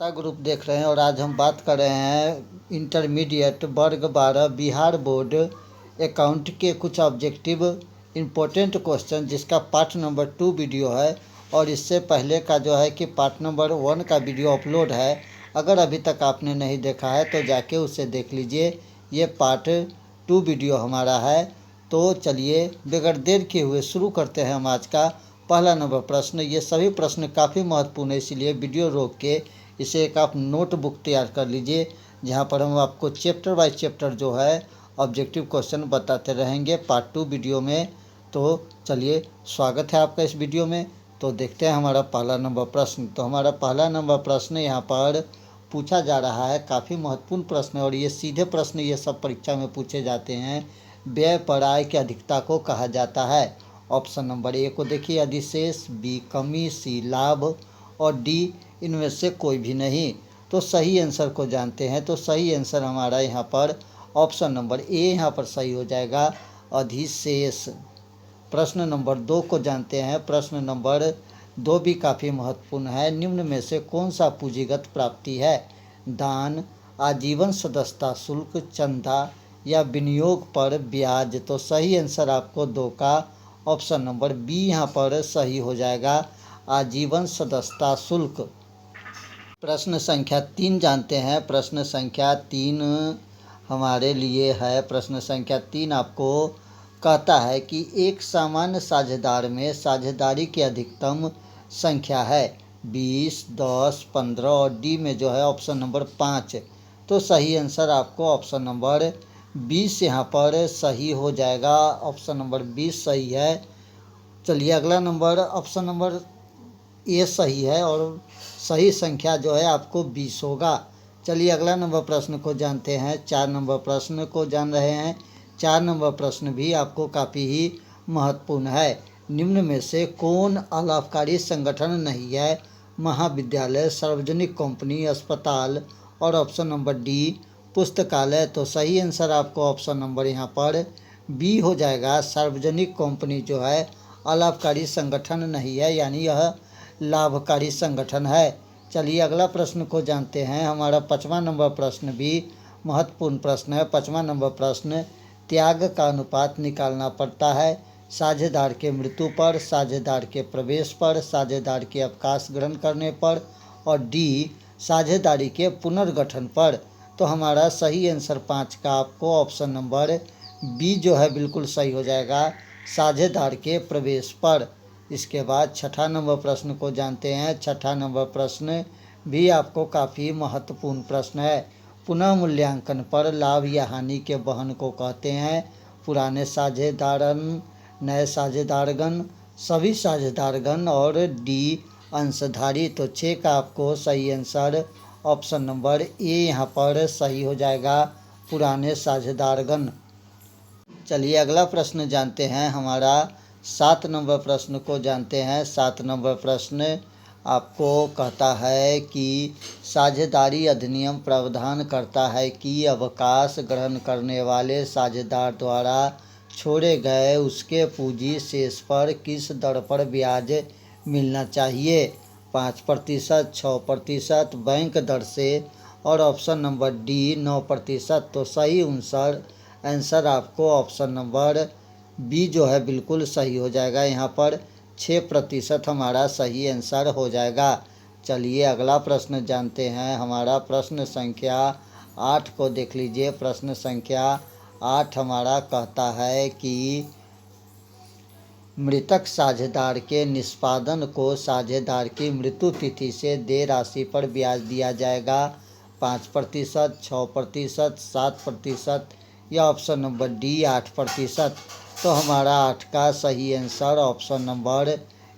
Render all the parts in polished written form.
Group देख रहे हैं और आज हम बात कर रहे हैं इंटरमीडिएट वर्ग 12 बिहार बोर्ड अकाउंट के कुछ ऑब्जेक्टिव इम्पोर्टेंट क्वेश्चन जिसका पार्ट नंबर 2 वीडियो है। और इससे पहले का जो है कि पार्ट नंबर 1 का वीडियो अपलोड है। अगर अभी तक आपने नहीं देखा है तो जाके उसे देख लीजिए। ये पार्ट 2 वीडियो हमारा है। तो चलिए बगैर देर किए हुए शुरू करते हैं हम आज का पहला नंबर प्रश्न। ये सभी प्रश्न काफ़ी महत्वपूर्ण है, इसलिए वीडियो रोक के इसे एक आप नोटबुक तैयार कर लीजिए, जहाँ पर हम आपको चैप्टर बाय चैप्टर जो है ऑब्जेक्टिव क्वेश्चन बताते रहेंगे पार्ट 2 वीडियो में। तो चलिए स्वागत है आपका इस वीडियो में। तो देखते हैं हमारा पहला नंबर प्रश्न। तो हमारा पहला नंबर प्रश्न यहाँ पर पूछा जा रहा है, काफ़ी महत्वपूर्ण प्रश्न है और ये सीधे प्रश्न ये सब परीक्षा में पूछे जाते हैं। व्यय पर आय की अधिकता को कहा जाता है। ऑप्शन नंबर ए को देखिए अधिशेष, बी कमी, सी लाभ और डी इनमें से कोई भी नहीं। तो सही आंसर को जानते हैं। तो सही आंसर हमारा यहाँ पर ऑप्शन नंबर ए यहाँ पर सही हो जाएगा, अधिशेष। प्रश्न नंबर 2 को जानते हैं। प्रश्न नंबर 2 भी काफ़ी महत्वपूर्ण है। निम्न में से कौन सा पूंजीगत प्राप्ति है? दान, आजीवन सदस्यता शुल्क, चंदा या विनियोग पर ब्याज। तो सही आंसर आपको 2 का ऑप्शन नंबर बी यहाँ पर सही हो जाएगा, आजीवन सदस्यता शुल्क। प्रश्न संख्या 3 जानते हैं। प्रश्न संख्या 3 हमारे लिए है। प्रश्न संख्या 3 आपको कहता है कि एक सामान्य साझेदार में साझेदारी की अधिकतम संख्या है 20, 10, 15 और डी में जो है ऑप्शन नंबर 5। तो सही आंसर आपको ऑप्शन नंबर 20 यहाँ पर सही हो जाएगा। ऑप्शन नंबर 20 सही है। चलिए अगला नंबर ऑप्शन नंबर ए सही है और सही संख्या जो है आपको 20 होगा। चलिए अगला नंबर प्रश्न को जानते हैं। 4 नंबर प्रश्न को जान रहे हैं। 4 नंबर प्रश्न भी आपको काफ़ी ही महत्वपूर्ण है। निम्न में से कौन अलाभकारी संगठन नहीं है? महाविद्यालय, सार्वजनिक कंपनी, अस्पताल और ऑप्शन नंबर डी पुस्तकालय। तो सही आंसर आपको ऑप्शन नंबर यहाँ पर बी हो जाएगा, सार्वजनिक कंपनी जो है अलाभकारी संगठन नहीं है, यानी यह लाभकारी संगठन है। चलिए अगला प्रश्न को जानते हैं। हमारा 5वां नंबर प्रश्न भी महत्वपूर्ण प्रश्न है। 5वां नंबर प्रश्न, त्याग का अनुपात निकालना पड़ता है साझेदार के मृत्यु पर, साझेदार के प्रवेश पर, साझेदार के अवकाश ग्रहण करने पर और डी साझेदारी के पुनर्गठन पर। तो हमारा सही आंसर 5 का आपको ऑप्शन नंबर बी जो है बिल्कुल सही हो जाएगा, साझेदार के प्रवेश पर। इसके बाद 6ठा नंबर प्रश्न को जानते हैं। 6ठा नंबर प्रश्न भी आपको काफ़ी महत्वपूर्ण प्रश्न है। पुनः मूल्यांकन पर लाभ या हानि के वहन को कहते हैं पुराने साझेदारन, नए साझेदारगण, सभी साझेदारगण और डी अंशधारी। तो 6 का आपको सही आंसर ऑप्शन नंबर ए यहाँ पर सही हो जाएगा, पुराने साझेदारगण। चलिए अगला प्रश्न जानते हैं। हमारा 7 नंबर प्रश्न को जानते हैं। 7 नंबर प्रश्न आपको कहता है कि साझेदारी अधिनियम प्रावधान करता है कि अवकाश ग्रहण करने वाले साझेदार द्वारा छोड़े गए उसके पूंजी शेष पर किस दर पर ब्याज मिलना चाहिए? 5%, 6%, बैंक दर से और ऑप्शन नंबर डी 9%। तो सही आंसर आपको ऑप्शन नंबर बी जो है बिल्कुल सही हो जाएगा। यहाँ पर 6% हमारा सही आंसर हो जाएगा। चलिए अगला प्रश्न जानते हैं। हमारा प्रश्न संख्या 8 को देख लीजिए। प्रश्न संख्या 8 हमारा कहता है कि मृतक साझेदार के निष्पादन को साझेदार की मृत्यु तिथि से देय राशि पर ब्याज दिया जाएगा। 5%, 6%, 7% या ऑप्शन नंबर डी 8%। तो हमारा 8 का सही आंसर ऑप्शन नंबर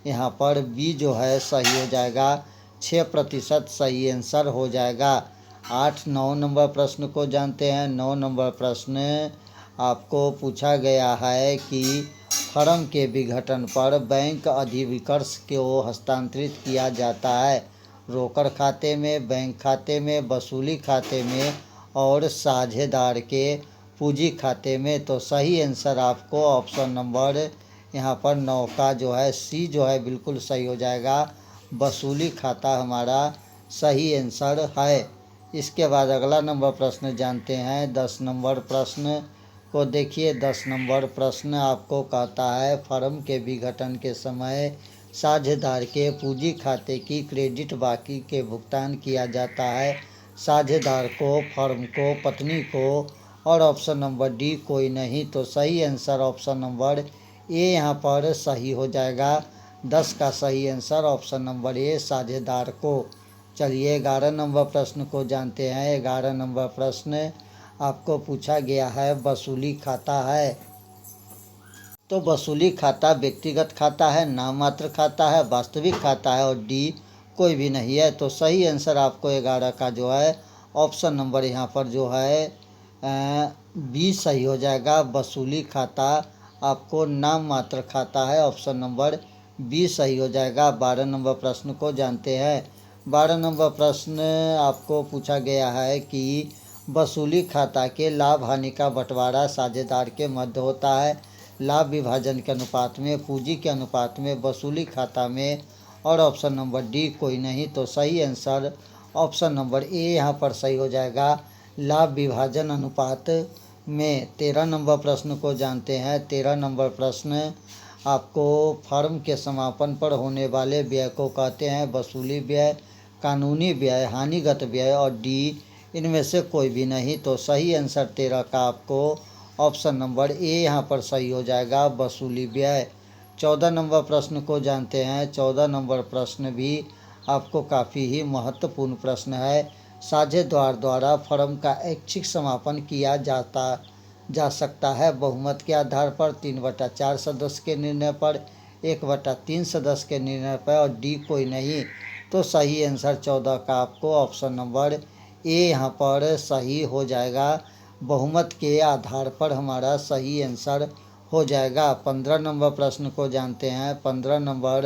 यहाँ पर बी जो है सही हो जाएगा, 6% सही आंसर हो जाएगा। 9 नंबर प्रश्न को जानते हैं। 9 नंबर प्रश्न आपको पूछा गया है कि फर्म के विघटन पर बैंक अधिविकर्ष को हस्तांतरित किया जाता है रोकड़ खाते में, बैंक खाते में, वसूली खाते में और साझेदार के पूंजी खाते में। तो सही आंसर आपको ऑप्शन नंबर यहाँ पर 9 का जो है सी जो है बिल्कुल सही हो जाएगा, वसूली खाता हमारा सही आंसर है। इसके बाद अगला नंबर प्रश्न जानते हैं। 10 नंबर प्रश्न को देखिए। 10 नंबर प्रश्न आपको कहता है फर्म के विघटन के समय साझेदार के पूंजी खाते की क्रेडिट बाकी के भुगतान किया जाता है साझेदार को, फर्म को, पत्नी को, और ऑप्शन नंबर डी कोई नहीं। तो सही आंसर ऑप्शन नंबर ए यहाँ पर सही हो जाएगा। 10 का सही आंसर ऑप्शन नंबर ए साझेदार को। चलिए 11 नंबर प्रश्न को जानते हैं। 11 नंबर प्रश्न आपको पूछा गया है वसूली खाता है। तो वसूली खाता व्यक्तिगत खाता है, नाम मात्र खाता है, वास्तविक खाता है और डी कोई भी नहीं है। तो सही आंसर आपको 11 का जो है ऑप्शन नंबर यहाँ पर जो है बी सही हो जाएगा। वसूली खाता आपको नाम मात्र खाता है, ऑप्शन नंबर बी सही हो जाएगा। 12 नंबर प्रश्न को जानते हैं। 12 नंबर प्रश्न आपको पूछा गया है कि वसूली खाता के लाभ हानि का बंटवारा साझेदार के मध्य होता है लाभ विभाजन के अनुपात में, पूंजी के अनुपात में, वसूली खाता में, और ऑप्शन नंबर डी कोई नहीं। तो सही आंसर ऑप्शन नंबर ए यहाँ पर सही हो जाएगा, लाभ विभाजन अनुपात में। 13 नंबर प्रश्न को जानते हैं। 13 नंबर प्रश्न आपको फर्म के समापन पर होने वाले व्यय को कहते हैं वसूली व्यय, कानूनी व्यय, हानिगत व्यय और डी इनमें से कोई भी नहीं। तो सही आंसर 13 का आपको ऑप्शन नंबर ए यहाँ पर सही हो जाएगा, वसूली व्यय। 14 नंबर प्रश्न को जानते हैं। 14 नंबर प्रश्न भी आपको काफ़ी ही महत्वपूर्ण प्रश्न है। साझेदार द्वारा फर्म का ऐच्छिक समापन किया जा सकता है बहुमत के आधार पर, 3/4 सदस्य के निर्णय पर, 1/3 सदस्य के निर्णय पर और डी कोई नहीं। तो सही आंसर 14 का आपको ऑप्शन नंबर ए यहाँ पर सही हो जाएगा, बहुमत के आधार पर हमारा सही आंसर हो जाएगा। 15 नंबर प्रश्न को जानते हैं। 15 नंबर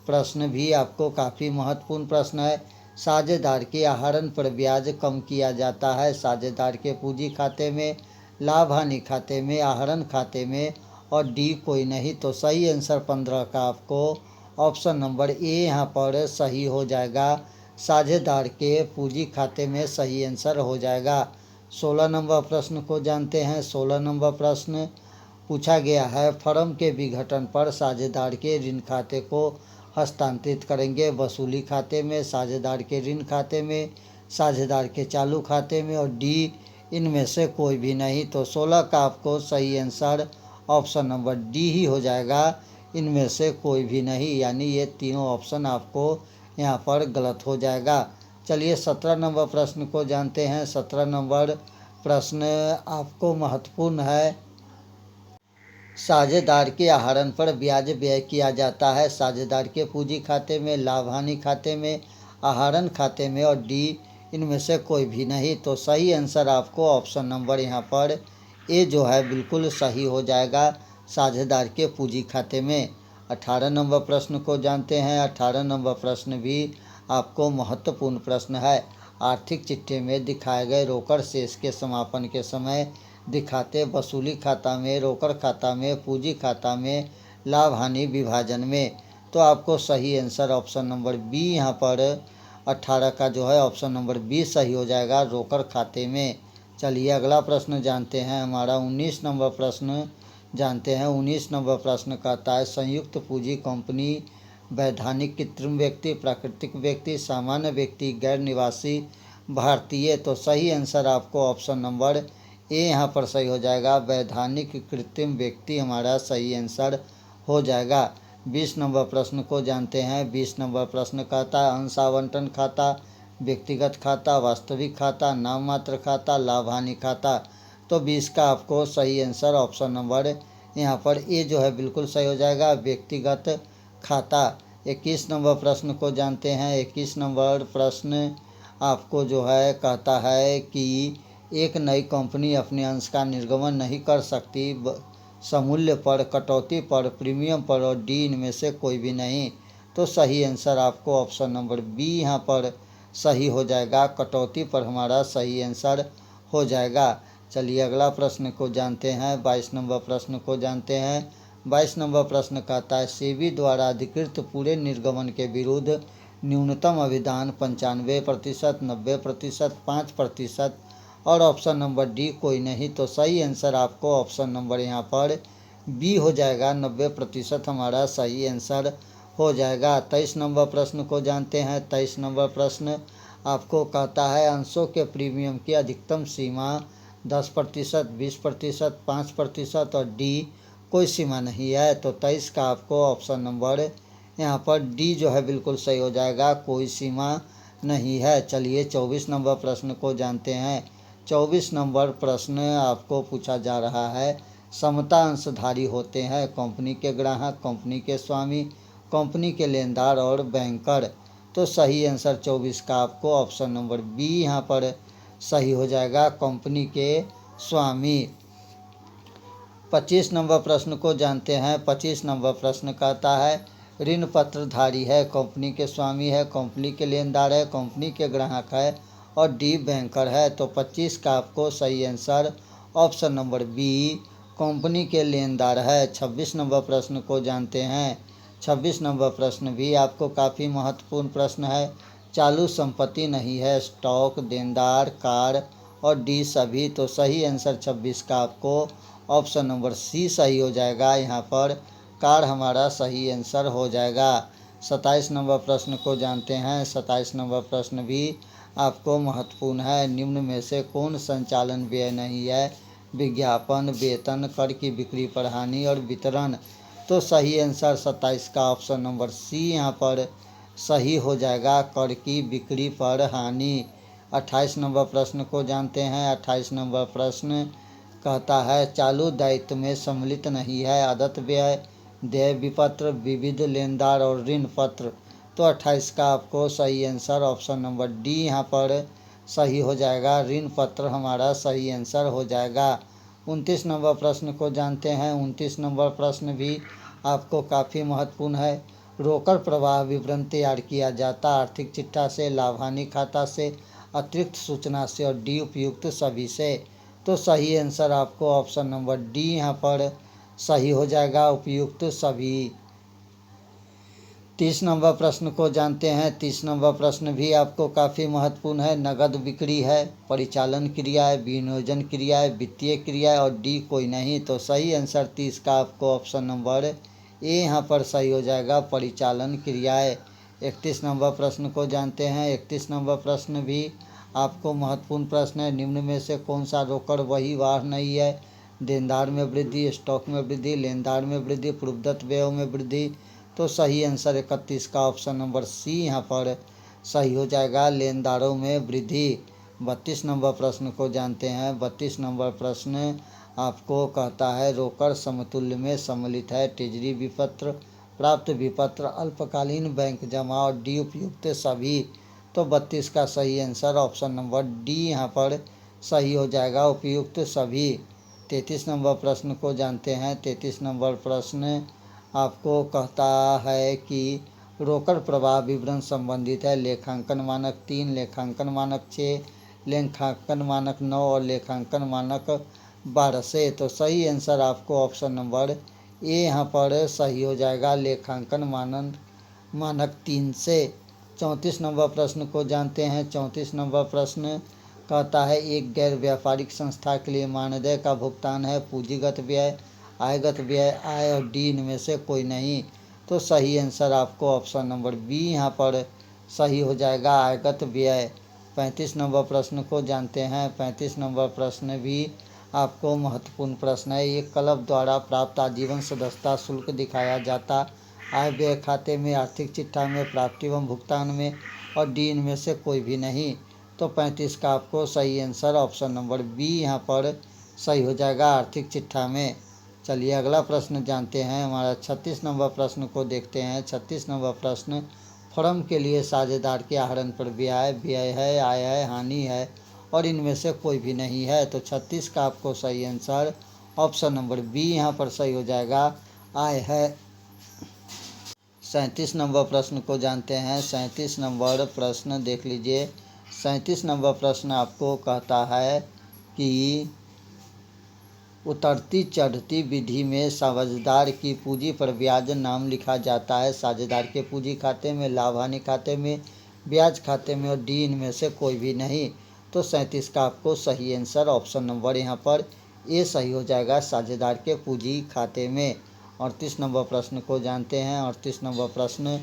प्रश्न भी आपको काफ़ी महत्वपूर्ण प्रश्न है। साझेदार के आहरण पर ब्याज कम किया जाता है साझेदार के पूंजी खाते में, लाभ हानि खाते में, आहरण खाते में और डी कोई नहीं। तो सही आंसर 15 का आपको ऑप्शन नंबर ए यहाँ पर सही हो जाएगा, साझेदार के पूंजी खाते में सही आंसर हो जाएगा। 16 नंबर प्रश्न को जानते हैं। 16 नंबर प्रश्न पूछा गया है फर्म के विघटन पर साझेदार के ऋण खाते को हस्तांतरित करेंगे वसूली खाते में, साझेदार के ऋण खाते में, साझेदार के चालू खाते में और डी इनमें से कोई भी नहीं। तो 16 का आपको सही आंसर ऑप्शन नंबर डी ही हो जाएगा, इनमें से कोई भी नहीं, यानी ये तीनों ऑप्शन आपको यहाँ पर गलत हो जाएगा। चलिए 17 नंबर प्रश्न को जानते हैं। 17 नंबर प्रश्न आपको महत्वपूर्ण है। साझेदार के आहरण पर ब्याज व्यय किया जाता है साझेदार के पूंजी खाते में, लाभ हानि खाते में, आहरण खाते में और डी इनमें से कोई भी नहीं। तो सही आंसर आपको ऑप्शन नंबर यहाँ पर ए जो है बिल्कुल सही हो जाएगा, साझेदार के पूंजी खाते में। 18 नंबर प्रश्न को जानते हैं। 18 नंबर प्रश्न भी आपको महत्वपूर्ण प्रश्न है। आर्थिक चिट्ठी में दिखाए गए रोकड़ शेष के समापन के समय दिखाते वसूली खाता में, रोकड़ खाता में, पूंजी खाता में, लाभ हानि विभाजन में। तो आपको सही आंसर ऑप्शन नंबर बी यहाँ पर 18 का जो है ऑप्शन नंबर बी सही हो जाएगा, रोकड़ खाते में। चलिए अगला प्रश्न जानते हैं। हमारा 19 नंबर प्रश्न जानते हैं। 19 नंबर प्रश्न कहता है संयुक्त पूंजी कंपनी वैधानिक कृत्रिम व्यक्ति, प्राकृतिक व्यक्ति, सामान्य व्यक्ति, गैर निवासी भारतीय। तो सही आंसर आपको ऑप्शन नंबर ए यहाँ पर सही हो जाएगा, वैधानिक कृत्रिम व्यक्ति हमारा सही आंसर हो जाएगा। 20 नंबर प्रश्न को जानते हैं। 20 नंबर प्रश्न कहता है अंश आवंटन खाता, व्यक्तिगत खाता, वास्तविक खाता, नाम मात्र खाता, लाभ हानि खाता। तो 20 का आपको सही आंसर ऑप्शन नंबर यहाँ पर ए जो है बिल्कुल सही हो जाएगा, व्यक्तिगत खाता। 21 नंबर प्रश्न को जानते हैं। 21 नंबर प्रश्न आपको जो है कहता है कि एक नई कंपनी अपने अंश का निर्गमन नहीं कर सकती समूल्य पर, कटौती पर, प्रीमियम पर और डी इनमें से कोई भी नहीं। तो सही आंसर आपको ऑप्शन नंबर बी यहाँ पर सही हो जाएगा, कटौती पर हमारा सही आंसर हो जाएगा। चलिए अगला प्रश्न को जानते हैं। 22 नंबर प्रश्न को जानते हैं। 22 नंबर प्रश्न कहता है सेबी द्वारा अधिकृत पूरे निर्गमन के विरुद्ध न्यूनतम अभिदान 95%, 90%, 5% और ऑप्शन नंबर डी कोई नहीं। तो सही आंसर आपको ऑप्शन नंबर यहाँ पर बी हो जाएगा, 90% हमारा सही आंसर हो जाएगा। 23 नंबर प्रश्न को जानते हैं। 23 नंबर प्रश्न आपको कहता है अंशों के प्रीमियम की अधिकतम सीमा 10%, 20%, 5% और डी कोई सीमा नहीं है। तो 23 का आपको ऑप्शन नंबर यहाँ पर डी जो है बिल्कुल सही हो जाएगा, कोई सीमा नहीं है। चलिए 24 नंबर प्रश्न को जानते हैं। 24 नंबर प्रश्न आपको पूछा जा रहा है समता अंशधारी होते हैं कंपनी के ग्राहक, कंपनी के स्वामी, कंपनी के लेनदार और बैंकर। तो सही आंसर 24 का आपको ऑप्शन नंबर बी यहाँ पर सही हो जाएगा, कंपनी के स्वामी। 25 नंबर प्रश्न को जानते हैं। 25 नंबर प्रश्न कहता है ऋण पत्रधारी है, कंपनी के स्वामी है, कंपनी के लेनदार है, कंपनी के ग्राहक है और डी बैंकर है। तो 25 का आपको सही answer option number B company के लेनदार है। 26 नंबर प्रश्न को जानते हैं। 26 नंबर प्रश्न भी आपको काफ़ी महत्वपूर्ण प्रश्न है। चालू संपत्ति नहीं है, स्टॉक, देनदार, कार और डी सभी। तो सही आंसर 26 का आपको ऑप्शन नंबर सी सही हो जाएगा, यहाँ पर कार हमारा सही आंसर हो जाएगा। 27 नंबर प्रश्न को जानते हैं। 27 नंबर प्रश्न भी आपको महत्वपूर्ण है। निम्न में से कौन संचालन व्यय नहीं है? विज्ञापन, वेतन, कर की बिक्री पर हानि और वितरण। तो सही आंसर 27 का ऑप्शन नंबर सी यहाँ पर सही हो जाएगा, कर की बिक्री पर हानि। 28 नंबर प्रश्न को जानते हैं। 28 नंबर प्रश्न कहता है चालू दायित्व में सम्मिलित नहीं है आदत व्यय, देय विपत्र, विविध लेनदार और ऋण पत्र। तो 28 का आपको सही आंसर ऑप्शन नंबर डी यहाँ पर सही हो जाएगा, ऋण पत्र हमारा सही आंसर हो जाएगा। 29 नंबर प्रश्न को जानते हैं। 29 नंबर प्रश्न भी आपको काफ़ी महत्वपूर्ण है। रोकड़ प्रवाह विवरण तैयार किया जाता आर्थिक चिट्ठा से, लाभ हानि खाता से, अतिरिक्त सूचना से और डी उपयुक्त सभी से। तो सही आंसर आपको ऑप्शन नंबर डी यहाँ पर सही हो जाएगा, उपयुक्त सभी। 30 नंबर प्रश्न को जानते हैं। 30 नंबर प्रश्न भी आपको काफ़ी महत्वपूर्ण है। नगद बिक्री है, परिचालन क्रिया है, विनियोजन क्रिया है, वित्तीय क्रिया है और डी कोई नहीं। तो सही आंसर 30 का आपको ऑप्शन नंबर ए यहाँ पर सही हो जाएगा, परिचालन क्रिया है। 31 नंबर प्रश्न को जानते हैं। 31 नंबर प्रश्न भी आपको महत्वपूर्ण प्रश्न है। निम्न में से कौन सा रोकड़ वहीवार नहीं है? देनदार में वृद्धि, स्टॉक में वृद्धि, लेनदार में वृद्धि, पूर्वदत्त व्ययों में वृद्धि। तो सही आंसर 31 का ऑप्शन नंबर सी यहाँ पर सही हो जाएगा, लेनदारों में वृद्धि। 32 नंबर प्रश्न को जानते हैं। 32 नंबर प्रश्न आपको कहता है रोकड़ समतुल्य में सम्मिलित है ट्रेजरी विपत्र, प्राप्त विपत्र, अल्पकालीन बैंक जमा और डी उपयुक्त सभी। तो 32 का सही आंसर ऑप्शन नंबर डी यहाँ पर सही हो जाएगा, उपयुक्त सभी। 33 नंबर प्रश्न को जानते हैं। 33 नंबर प्रश्न आपको कहता है कि रोकड़ प्रवाह विवरण संबंधित है लेखांकन मानक 3, लेखांकन मानक 6, लेखांकन मानक 9 और लेखांकन मानक 12 से। तो सही आंसर आपको ऑप्शन नंबर ए यहाँ पर सही हो जाएगा, लेखांकन मानक 3 से। 34 नंबर प्रश्न को जानते हैं। 34 नंबर प्रश्न कहता है एक गैर व्यापारिक संस्था के लिए मानदेय का भुगतान है पूंजीगत व्यय, आयगत व्यय, आय और डी इनमें से कोई नहीं। तो सही आंसर आपको ऑप्शन नंबर बी यहाँ पर सही हो जाएगा, आयगत व्यय। 35 नंबर प्रश्न को जानते हैं। 35 नंबर प्रश्न भी आपको महत्वपूर्ण प्रश्न है। एक क्लब द्वारा प्राप्त आजीवन सदस्यता शुल्क दिखाया जाता आय व्यय खाते में, आर्थिक चिट्ठा में, प्राप्ति एवं भुगतान में और डी इनमें से कोई भी नहीं। तो 35 का आपको सही आंसर ऑप्शन नंबर बी यहाँ पर सही हो जाएगा, आर्थिक चिट्ठा में। चलिए अगला प्रश्न जानते हैं। हमारा 36 नंबर प्रश्न को देखते हैं। 36 नंबर प्रश्न फर्म के लिए साझेदार के आहरण पर व्यय है, आय है, हानि है और इनमें से कोई भी नहीं है। तो 36 का आपको सही आंसर ऑप्शन नंबर बी यहाँ पर सही हो जाएगा, आय है। 37 नंबर प्रश्न को जानते हैं। 37 नंबर प्रश्न देख लीजिए। 37 नंबर प्रश्न आपको कहता है कि उतरती चढ़ती विधि में साझेदार की पूंजी पर ब्याज नाम लिखा जाता है। साझेदार के पूंजी खाते में, लाभ हानि खाते में, ब्याज खाते में और डी इनमें से कोई भी नहीं। तो 37 का आपको सही आंसर ऑप्शन नंबर यहाँ पर ए सही हो जाएगा, साझेदार के पूंजी खाते में। 38 नंबर प्रश्न को जानते हैं। 38 नंबर प्रश्न,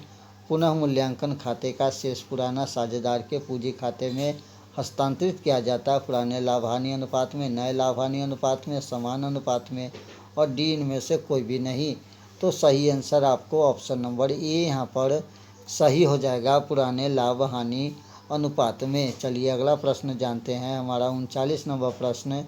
पुनः मूल्यांकन खाते का शेष पुराना साझेदार के पूंजी खाते में हस्तांतरित किया जाता है। पुराने लाभ हानि अनुपात में, नए लाभ हानि अनुपात में, समान अनुपात में और डी इनमें से कोई भी नहीं। तो सही आंसर आपको ऑप्शन नंबर ए यहाँ पर सही हो जाएगा, पुराने लाभ हानि अनुपात में। चलिए अगला प्रश्न जानते हैं। हमारा 39 नंबर प्रश्न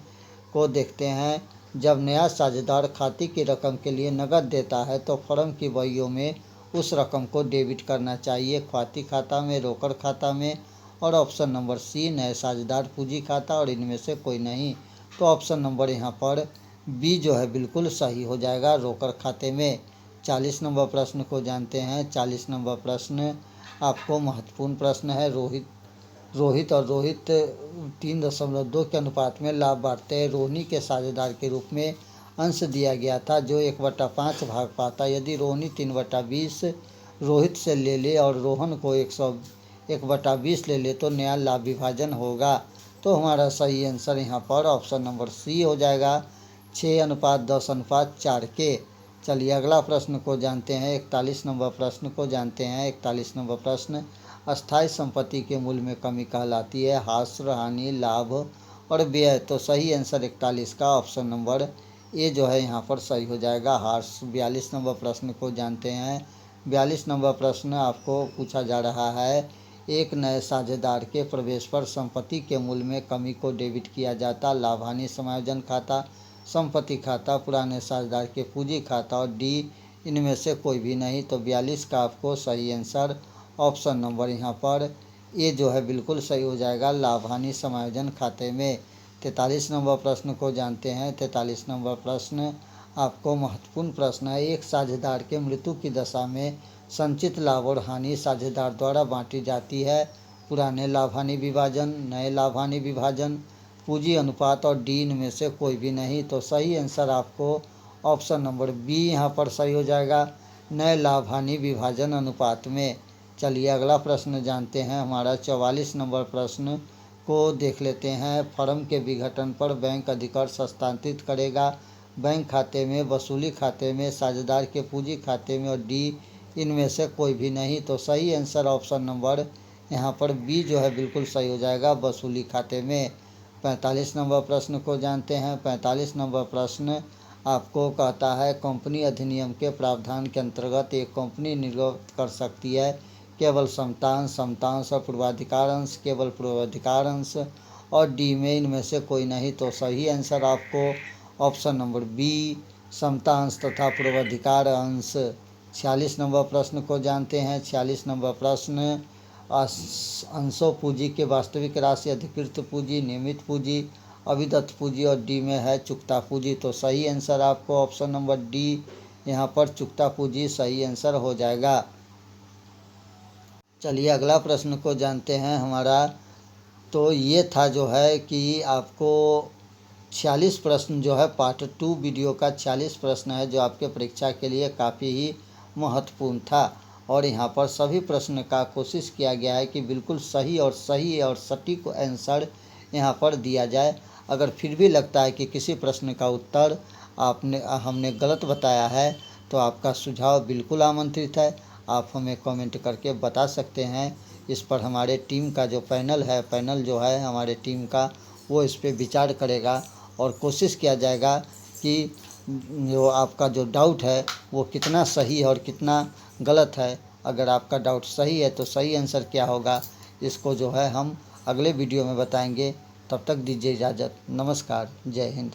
को देखते हैं। जब नया साझेदार खाते की रकम के लिए नकद देता है तो फर्म की बहियों में उस रकम को डेबिट करना चाहिए, ख्वाती खाता में, रोकड़ खाता में और ऑप्शन नंबर सी नए साझेदार पूंजी खाता और इनमें से कोई नहीं। तो ऑप्शन नंबर यहाँ पर बी जो है बिल्कुल सही हो जाएगा, रोकड़ खाते में। 40 नंबर प्रश्न को जानते हैं। 40 नंबर प्रश्न आपको महत्वपूर्ण प्रश्न है। रोहित और रोहित 3.2 के अनुपात में लाभ बांटते हैं। रोहिणी के साझेदार के रूप में अंश दिया गया था जो 1/5 भाग पाता। यदि रोहिणी 3/20 रोहित से ले ले और रोहन को 1/20 ले ले तो नया लाभ विभाजन होगा। तो हमारा सही आंसर यहाँ पर ऑप्शन नंबर सी हो जाएगा, 6:10:4 के। चलिए अगला प्रश्न को जानते हैं। 41 नंबर प्रश्न को जानते हैं। 41 नंबर प्रश्न, अस्थायी संपत्ति के मूल्य में कमी कहलाती है, हास, हानि, लाभ और व्यय। तो सही आंसर 41 का ऑप्शन नंबर ए जो है यहाँ पर सही हो जाएगा, हास। 42 नंबर प्रश्न को जानते हैं। 42 नंबर प्रश्न आपको पूछा जा रहा है, एक नए साझेदार के प्रवेश पर संपत्ति के मूल्य में कमी को डेबिट किया जाता। लाभ हानि समायोजन खाता, संपत्ति खाता, पुराने साझेदार के पूंजी खाता और डी इनमें से कोई भी नहीं। तो 42 का आपको सही आंसर ऑप्शन नंबर यहाँ पर ए जो है बिल्कुल सही हो जाएगा, लाभ हानि समायोजन खाते में। 43 नंबर प्रश्न को जानते हैं। 43 नंबर प्रश्न आपको महत्वपूर्ण प्रश्न है। एक साझेदार के मृत्यु की दशा में संचित लाभ और हानि साझेदार द्वारा बांटी जाती है। पुराने लाभ हानि विभाजन, नए लाभ हानि विभाजन, पूंजी अनुपात और डी इनमें से कोई भी नहीं। तो सही आंसर आपको ऑप्शन नंबर बी यहाँ पर सही हो जाएगा, नए लाभ हानि विभाजन अनुपात में। चलिए अगला प्रश्न जानते हैं। हमारा 44 नंबर प्रश्न को देख लेते हैं। फर्म के विघटन पर बैंक अधिकांश हस्तांतरित करेगा, बैंक खाते में, वसूली खाते में, साझेदार के पूंजी खाते में और डी इनमें से कोई भी नहीं। तो सही आंसर ऑप्शन नंबर यहाँ पर बी जो है बिल्कुल सही हो जाएगा, वसूली खाते में। 45 नंबर प्रश्न को जानते हैं। 45 नंबर प्रश्न आपको कहता है, कंपनी अधिनियम के प्रावधान के अंतर्गत एक कंपनी निर्गत कर सकती है केवल समतांश, समतांश और पूर्वाधिकार अंश, केवल पूर्वाधिकार अंश और डी में इनमें से कोई नहीं। तो सही आंसर आपको ऑप्शन नंबर बी समतांश तथा पूर्वाधिकार अंश। 46 नंबर प्रश्न को जानते हैं। 46 नंबर प्रश्न, अंशों पूंजी के वास्तविक राशि, अधिकृत पूंजी, नियमित पूंजी, अभिदत्त पूंजी और डी में है चुकता पूंजी। तो सही आंसर आपको ऑप्शन नंबर डी यहाँ पर चुकता पूंजी सही आंसर हो जाएगा। चलिए अगला प्रश्न को जानते हैं। हमारा तो ये था जो है कि आपको 46 प्रश्न जो है पार्ट 2 वीडियो का 46 प्रश्न है जो आपके परीक्षा के लिए काफ़ी ही महत्वपूर्ण था और यहाँ पर सभी प्रश्न का कोशिश किया गया है कि बिल्कुल सही और सटीक आंसर यहाँ पर दिया जाए। अगर फिर भी लगता है कि किसी प्रश्न का उत्तर हमने गलत बताया है तो आपका सुझाव बिल्कुल आमंत्रित है, आप हमें कमेंट करके बता सकते हैं। इस पर हमारे टीम का जो पैनल जो है हमारे टीम का, वो इस पर विचार करेगा और कोशिश किया जाएगा कि जो आपका जो डाउट है वो कितना सही है और कितना गलत है। अगर आपका डाउट सही है तो सही आंसर क्या होगा, इसको जो है हम अगले वीडियो में बताएंगे। तब तक दीजिए इजाज़त। नमस्कार, जय हिंद।